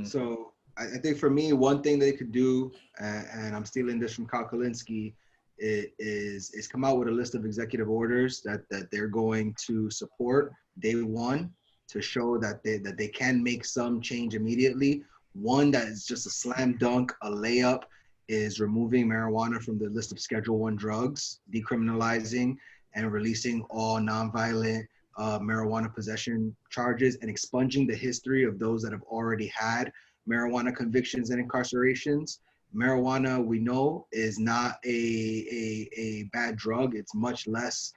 So I think for me, one thing they could do, and I'm stealing this from Kyle Kalinske, is come out with a list of executive orders that they're going to support day one to show that they can make some change immediately. One that is just a slam dunk, a layup, is removing marijuana from the list of Schedule I drugs, decriminalizing and releasing all nonviolent marijuana possession charges, and expunging the history of those that have already had marijuana convictions and incarcerations. Marijuana, we know, is not a bad drug. It's much less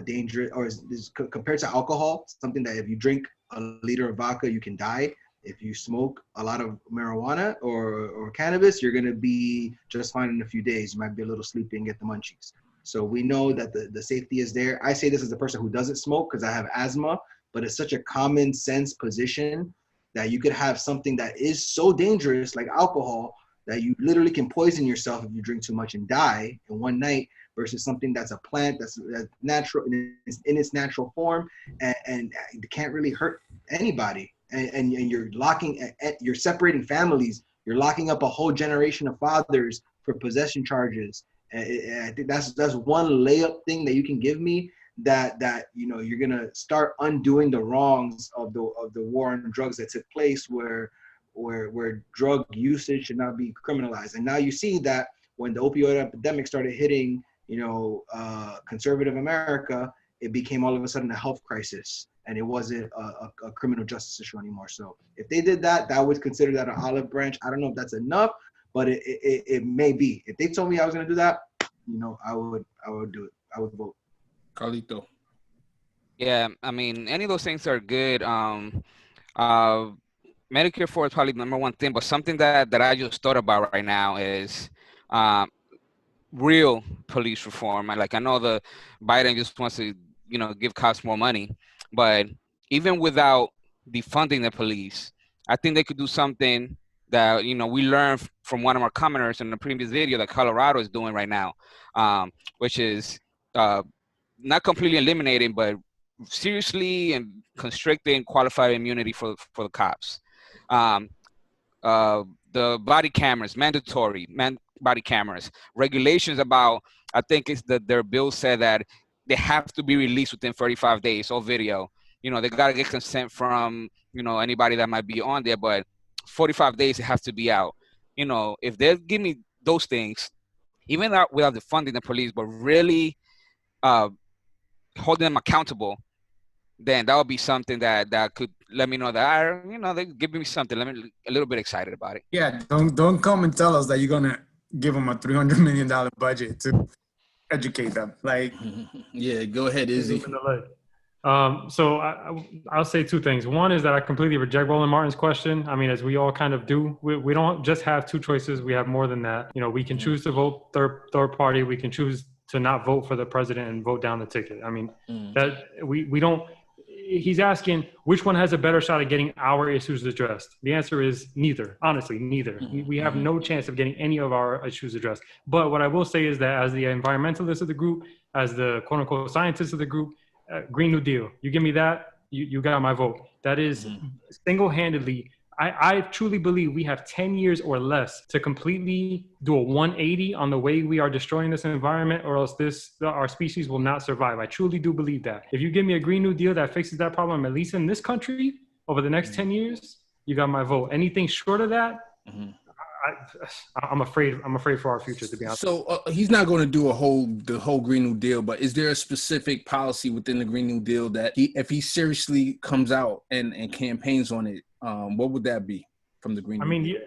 dangerous, or is compared to alcohol, something that if you drink a liter of vodka, you can die. If you smoke a lot of marijuana or cannabis, you're going to be just fine in a few days. You might be a little sleepy and get the munchies. So we know that the safety is there. I say this as a person who doesn't smoke because I have asthma, but it's such a common sense position that you could have something that is so dangerous like alcohol that you literally can poison yourself if you drink too much and die in one night, versus something that's a plant that's natural in its natural form and it can't really hurt anybody. And you're separating families. You're locking up a whole generation of fathers for possession charges. And I think that's one layup thing that you can give me, that you're gonna start undoing the wrongs of the war on drugs that took place, where drug usage should not be criminalized. And now you see that when the opioid epidemic started hitting, conservative America, it became all of a sudden a health crisis, and it wasn't a criminal justice issue anymore. So if they did that, I would consider that an olive branch. I don't know if that's enough, but it may be. If they told me I was gonna do that, I would do it. I would vote. Carlito. Yeah, I mean, any of those things are good. Medicare for is probably the number one thing, but something that I just thought about right now is real police reform. I know the Biden just wants to, give cops more money, but even without defunding the police, I think they could do something that, we learned from one of our commenters in the previous video that Colorado is doing right now, which is not completely eliminating, but seriously and constricting qualified immunity for the cops. The body cameras, mandatory body cameras, regulations about, I think it's their bill said that they have to be released within 35 days, all video. They got to get consent from, anybody that might be on there, but 45 days it has to be out. If they give me those things, even without defunding the police, but really holding them accountable, then that would be something that could let me know that they're giving me something. Let me a little bit excited about it. Yeah, don't come and tell us that you're gonna give them a $300 million budget to educate them. Yeah, go ahead, Izzy. So I'll say two things. One is that I completely reject Roland Martin's question. I mean, as we all kind of do, we don't just have two choices. We have more than that. We can choose to vote third party. We can choose to not vote for the president and vote down the ticket. I mean, that we don't. He's asking which one has a better shot at getting our issues addressed. The answer is neither. Honestly, neither. We have no chance of getting any of our issues addressed. But what I will say is that as the environmentalist of the group, as the quote unquote scientist of the group, Green New Deal, you give me that, you got my vote. That is single-handedly, I truly believe we have 10 years or less to completely do a 180 on the way we are destroying this environment, or else our species will not survive. I truly do believe that. If you give me a Green New Deal that fixes that problem, at least in this country, over the next 10 years, you got my vote. Anything short of that, I'm afraid for our future, to be honest. So he's not going to do the whole Green New Deal, but is there a specific policy within the Green New Deal that if he seriously comes out and campaigns on it, what would that be from the Green New Deal?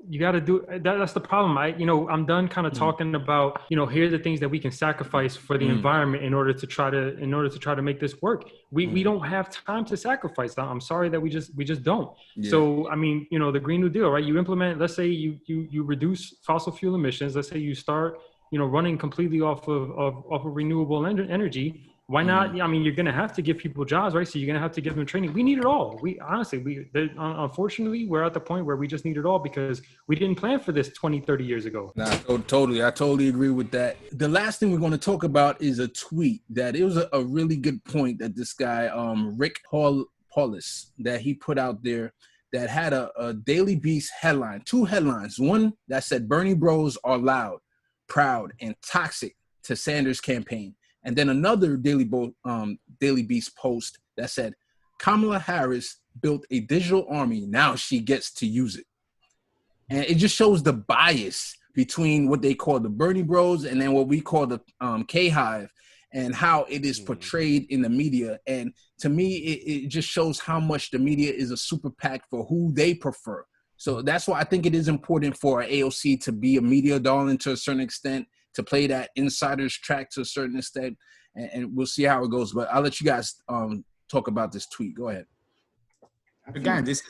You got to do that. That's the problem. I'm done kind of talking about, here are the things that we can sacrifice for the environment in order to try to make this work. We don't have time to sacrifice that. I'm sorry that we just don't. Yeah. So, I mean, the Green New Deal, right? You implement, let's say you reduce fossil fuel emissions. Let's say you start, running completely off of renewable energy. Why not? I mean, you're going to have to give people jobs, right? So you're going to have to give them training. We need it all. Unfortunately, we're at the point where we just need it all because we didn't plan for this 20, 30 years ago. Nah, totally. I totally agree with that. The last thing we're going to talk about is a tweet that it was a really good point that this guy, Rick Paulus, that he put out there that had a Daily Beast headline, two headlines. One that said Bernie bros are loud, proud, and toxic to Sanders' campaign. And then another Daily Beast post that said, Kamala Harris built a digital army. Now she gets to use it. And it just shows the bias between what they call the Bernie Bros and then what we call the K-Hive and how it is portrayed in the media. And to me, it just shows how much the media is a super PAC for who they prefer. So that's why I think it is important for AOC to be a media darling to a certain extent, to play that insider's track to a certain extent, and we'll see how it goes. But I'll let you guys talk about this tweet. Go ahead. Again, this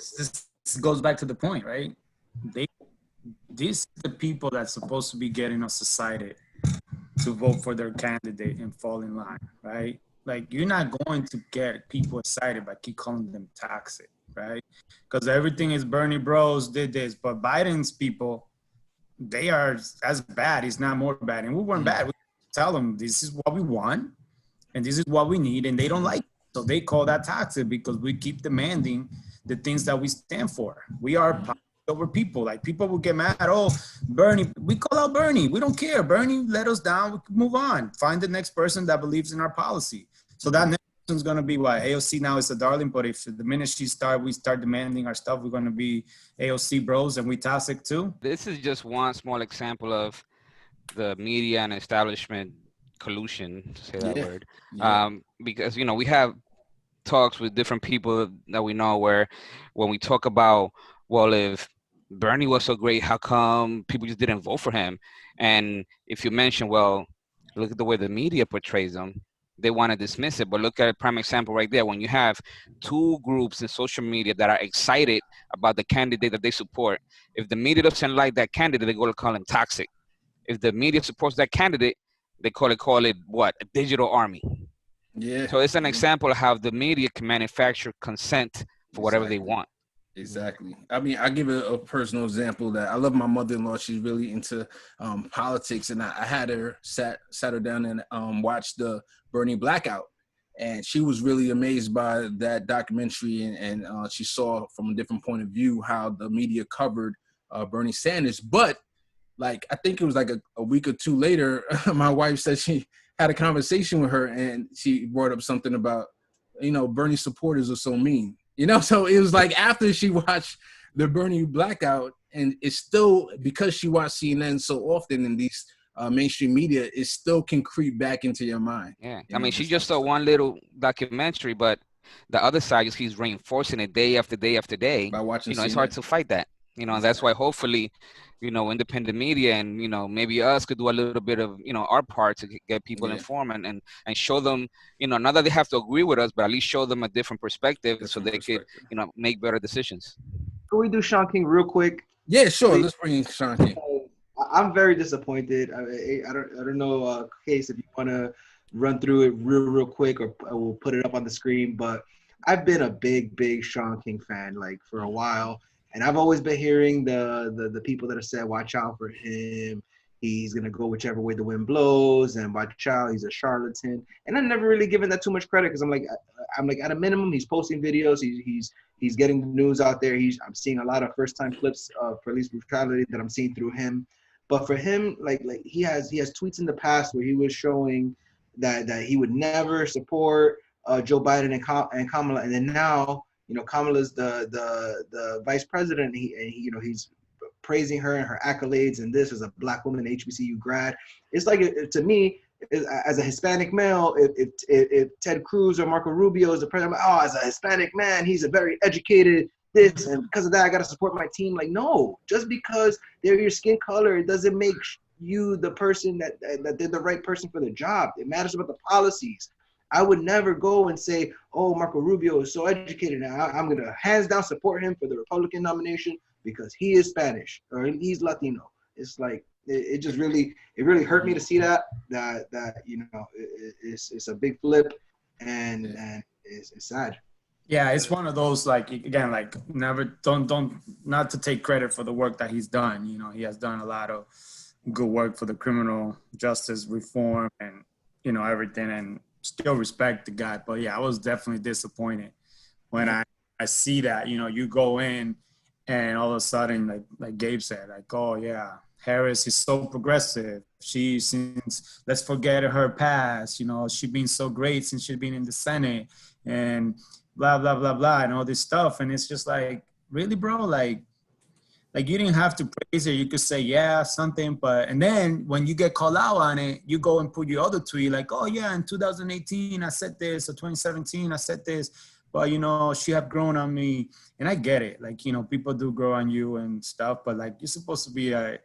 goes back to the point, right? These are the people that's supposed to be getting us decided to vote for their candidate and fall in line, right? like you're not going to get people excited by keep calling them toxic, right? Because everything is Bernie Bros did this, but Biden's people, they are as bad, if not more bad. And we weren't bad. We tell them this is what we want and this is what we need, and they don't like it. So they call that toxic because we keep demanding the things that we stand for. We are over people. Like people will get mad. Oh, Bernie, we call out Bernie. We don't care. Bernie let us down. We can move on. Find the next person that believes in our policy. So that next person's gonna be what AOC now is a darling. But if the minute we start demanding our stuff, we're gonna be AOC bros and we toxic too. This is just one small example of the media and establishment collusion, to say that word. Because we have talks with different people that we know where when we talk about, well, if Bernie was so great, how come people just didn't vote for him? And if you mention, well, look at the way the media portrays him, they want to dismiss it. But look at a prime example right there. When you have two groups in social media that are excited about the candidate that they support, if the media doesn't like that candidate, they go to call him toxic. If the media supports that candidate, they call it what? A digital army. Yeah. So it's an example of how the media can manufacture consent for whatever they want. Exactly. I mean, I give a personal example that I love my mother-in-law. She's really into politics, and I had her sat her down and watched the Bernie blackout, and she was really amazed by that documentary, and she saw from a different point of view how the media covered Bernie Sanders. But like I think it was like a week or two later, my wife said she had a conversation with her, and she brought up something about Bernie supporters are so mean. So it was like after she watched the Bernie blackout, and it's still because she watched CNN so often in these mainstream media, it still can creep back into your mind. Yeah, I mean, she just saw one little documentary, but the other side just keeps reinforcing it day after day after day. By watching CNN. It's hard to fight that. And that's why hopefully, independent media and, maybe us could do a little bit of, our part to get people informed and show them, not that they have to agree with us, but at least show them a different perspective so they could, make better decisions. Can we do Shaun King real quick? Yeah, sure. Let's bring in Shaun King. I'm very disappointed. I don't know, Case, if you want to run through it real quick, or we'll put it up on the screen, but I've been a big Shaun King fan, like, for a while. And I've always been hearing the people that have said, watch out for him. He's going to go whichever way the wind blows, and watch out, he's a charlatan. And I've never really given that too much credit because I'm like, at a minimum, he's posting videos. He's getting the news out there. I'm seeing a lot of first-time clips of police brutality that I'm seeing through him. But for him, like he has tweets in the past where he was showing that he would never support Joe Biden and Kamala. And then now, Kamala's the vice president, and he's praising her and her accolades and this as a black woman, HBCU grad. It's like, to me, as a Hispanic male, if Ted Cruz or Marco Rubio is the president, as a Hispanic man, he's a very educated this, and because of that, I got to support my team. Like, no, just because they're your skin color, it doesn't make you the person that they're the right person for the job. It matters about the policies. I would never go and say, oh, Marco Rubio is so educated now, I'm going to hands down support him for the Republican nomination because he is Spanish or he's Latino. It's like, it just really hurt me to see that it's a big flip and it's sad. Yeah, it's one of those, like, again, like, never, don't not to take credit for the work that he's done. He has done a lot of good work for the criminal justice reform and, everything, and still respect the guy. But yeah, I was definitely disappointed when I see that, you go in and all of a sudden, like Gabe said, like, oh yeah, Harris is so progressive. Let's forget her past, she's been so great since she's been in the Senate and blah, blah, blah, blah, and all this stuff. And it's just like, really, bro? Like you didn't have to praise her. You could say, yeah, something, and then when you get called out on it, you go and put your other tweet like, oh yeah, in 2018, I said this, or 2017, I said this, but she have grown on me. And I get it. Like, people do grow on you and stuff, but like, you're supposed to be a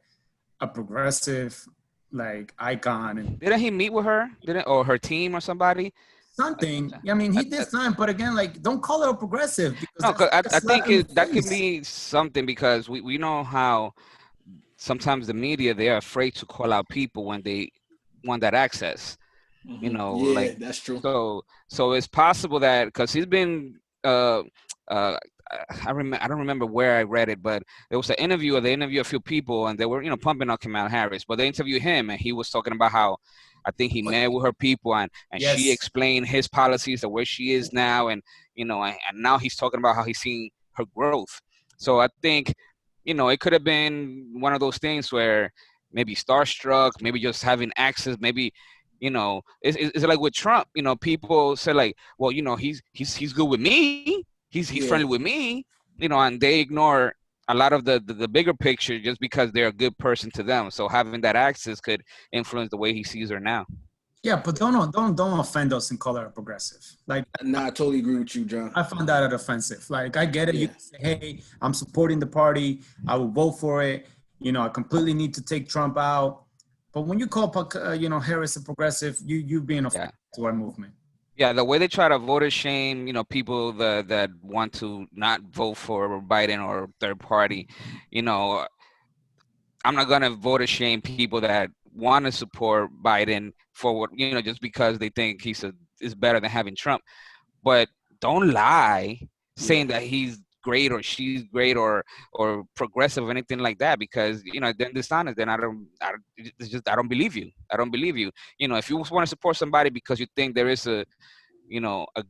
progressive, like, icon. And didn't he meet with her? Or her team or somebody? Something. I mean, he did something, but again, like, don't call her a progressive. Because I think that could be something, because we know how sometimes the media, they're afraid to call out people when they want that access. You know, Yeah, like that's true. So it's possible that because he's been I don't remember where I read it, but there was an interview, or they interviewed a few people, and they were, pumping on Kamala Harris. But they interviewed him, and he was talking about how I think he met with her people, and she Yes. explained his policies of where she is now, and and now he's talking about how he's seeing her growth. So I think, it could have been one of those things where maybe starstruck, maybe just having access, maybe. It's like with Trump. People say like, well, he's good with me. He's friendly with me, and they ignore a lot of the bigger picture just because they're a good person to them. So having that access could influence the way he sees her now. Yeah, but don't offend us and call her a progressive. Like, Nah, I totally agree with you, John. I found that offensive. Like, I get it. Yeah. You can say, hey, I'm supporting the party. I will vote for it. I completely need to take Trump out. But when you call, Harris a progressive, you being offensive to our movement. Yeah, the way they try to voter shame, people that want to not vote for Biden or third party, I'm not gonna voter shame people that want to support Biden for what just because they think is better than having Trump. But don't lie saying that he's great or she's great or progressive or anything like that, because then dishonest. Then I don't believe you. I don't believe you. If you want to support somebody because you think there is a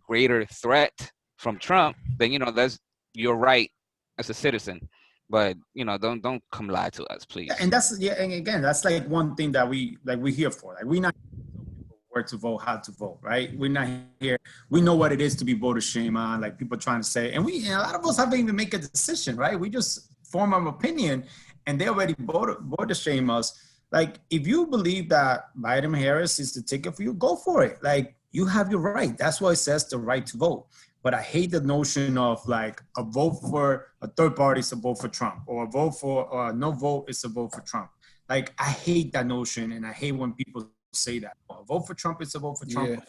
greater threat from Trump, then that's your right as a citizen. But don't come lie to us, please. And and again, that's like one thing that we're here for. Like, we're not where to vote, how to vote, right? We're not here. We know what it is to be voter shame on, like people trying to say, and a lot of us haven't even make a decision, right? We just form our opinion, and they already voter shame us. Like, if you believe that Biden Harris is the ticket for you, go for it. Like, you have your right. That's why it says the right to vote. But I hate the notion of like a vote for a third party is a vote for Trump, or a vote for no vote is a vote for Trump. Like, I hate that notion, and I hate when people say that. A vote for Trump is a vote for Trump. Yeah.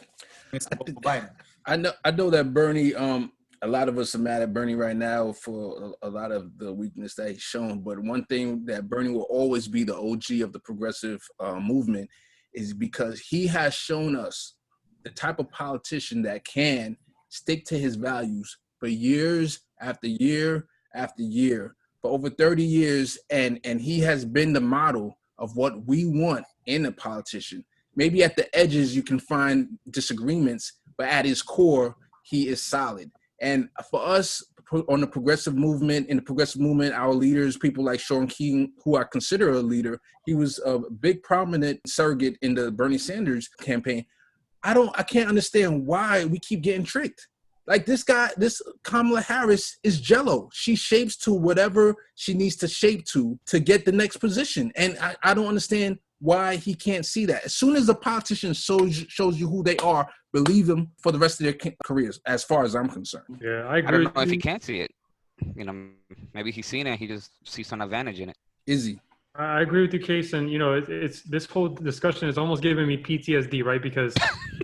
It's a vote for Biden. I know that Bernie, a lot of us are mad at Bernie right now for a lot of the weakness that he's shown. But one thing that Bernie will always be the OG of the progressive movement is because he has shown us the type of politician that can stick to his values for years after year after year, for over 30 years. And he has been the model of what we want in a politician. Maybe at the edges you can find disagreements, but at his core, he is solid. And for us on the progressive movement, our leaders, people like Shaun King, who I consider a leader, he was a big prominent surrogate in the Bernie Sanders campaign. I can't understand why we keep getting tricked. Like, this Kamala Harris is jello. She shapes to whatever she needs to shape to get the next position. And I don't understand why he can't see that. As soon as a politician shows you who they are, believe them for the rest of their careers, as far as I'm concerned. Yeah, I agree. I don't know if he can't see it. Maybe he's seen it. He just sees some advantage in it. Is he? I agree with your case, and it's this whole discussion is almost giving me PTSD, right? Because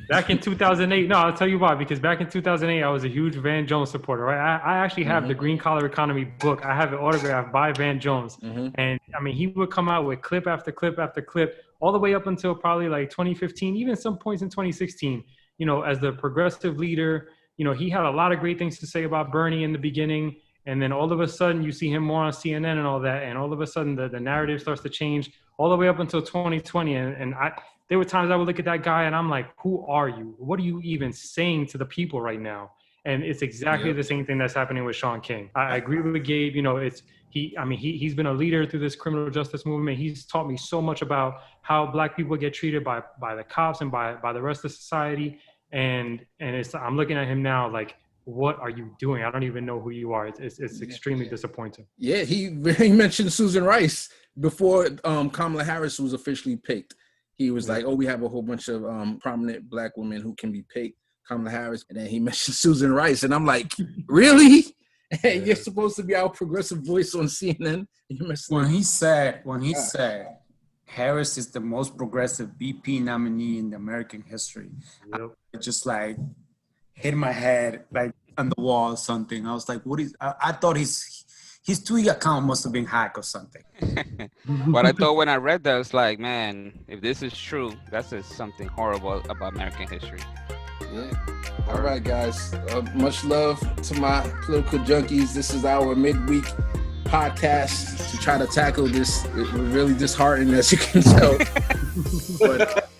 back in 2008, no, I'll tell you why. Because back in 2008, I was a huge Van Jones supporter, right? I actually have the Green Collar Economy book. I have it autographed by Van Jones, and I mean, he would come out with clip after clip after clip, all the way up until probably like 2015, even some points in 2016. As the progressive leader, he had a lot of great things to say about Bernie in the beginning. And then all of a sudden you see him more on CNN and all that. And all of a sudden the narrative starts to change all the way up until 2020. And there were times I would look at that guy and I'm like, who are you? What are you even saying to the people right now? And it's exactly the same thing that's happening with Shaun King. I agree with Gabe. He's been a leader through this criminal justice movement. He's taught me so much about how Black people get treated by the cops and by the rest of society. And I'm looking at him now like, what are you doing? I don't even know who you are. It's extremely disappointing. Yeah, he mentioned Susan Rice before Kamala Harris was officially picked. He was like, oh, we have a whole bunch of prominent Black women who can be picked, Kamala Harris. And then he mentioned Susan Rice. And I'm like, really? And you're supposed to be our progressive voice on CNN? When he said Harris is the most progressive VP nominee in the American history, I just like hit my head like on the wall or something. I was like, what is, I thought his Twitter account must have been hacked or something. But I thought when I read that, it's like, man, if this is true, that says something horrible about American history. Yeah. All right, guys. Much love to my political junkies. This is our midweek podcast to try to tackle this. We're really disheartened, as you can tell. But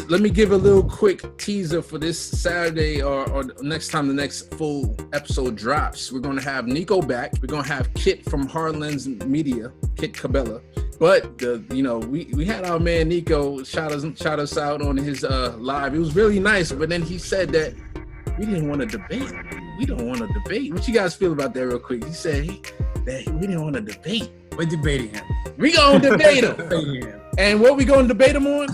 let me give a little quick teaser for this Saturday or next time the next full episode drops. We're going to have Niko back. We're going to have Kit from Harlan's Media, Kit Cabela. But we had our man Niko shout us out on his live. It was really nice, but then he said that we didn't want to debate. We don't want to debate. What you guys feel about that real quick? He said that we didn't want to debate. We're debating him. We gonna debate him. And what we gonna debate him on?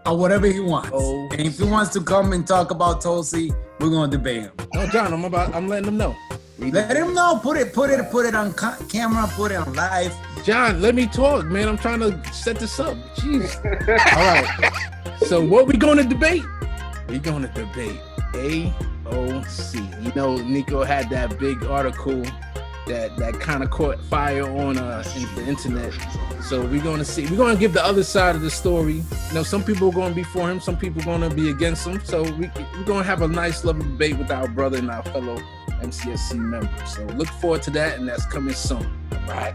Or whatever he wants. Oh. And if he wants to come and talk about Tulsi, we're gonna debate him. No, John, I'm letting him know. Let him know. Put it on camera. Put it on live. John, let me talk, man. I'm trying to set this up. Jeez. All right. So what we gonna debate? We gonna debate AOC. Niko had that big article that kind of caught fire on the internet. So we're gonna give the other side of the story. Some people are gonna be for him, some people are gonna be against him. So we're gonna have a nice, lovely debate with our brother and our fellow MCSC members. So look forward to that, and that's coming soon. All right.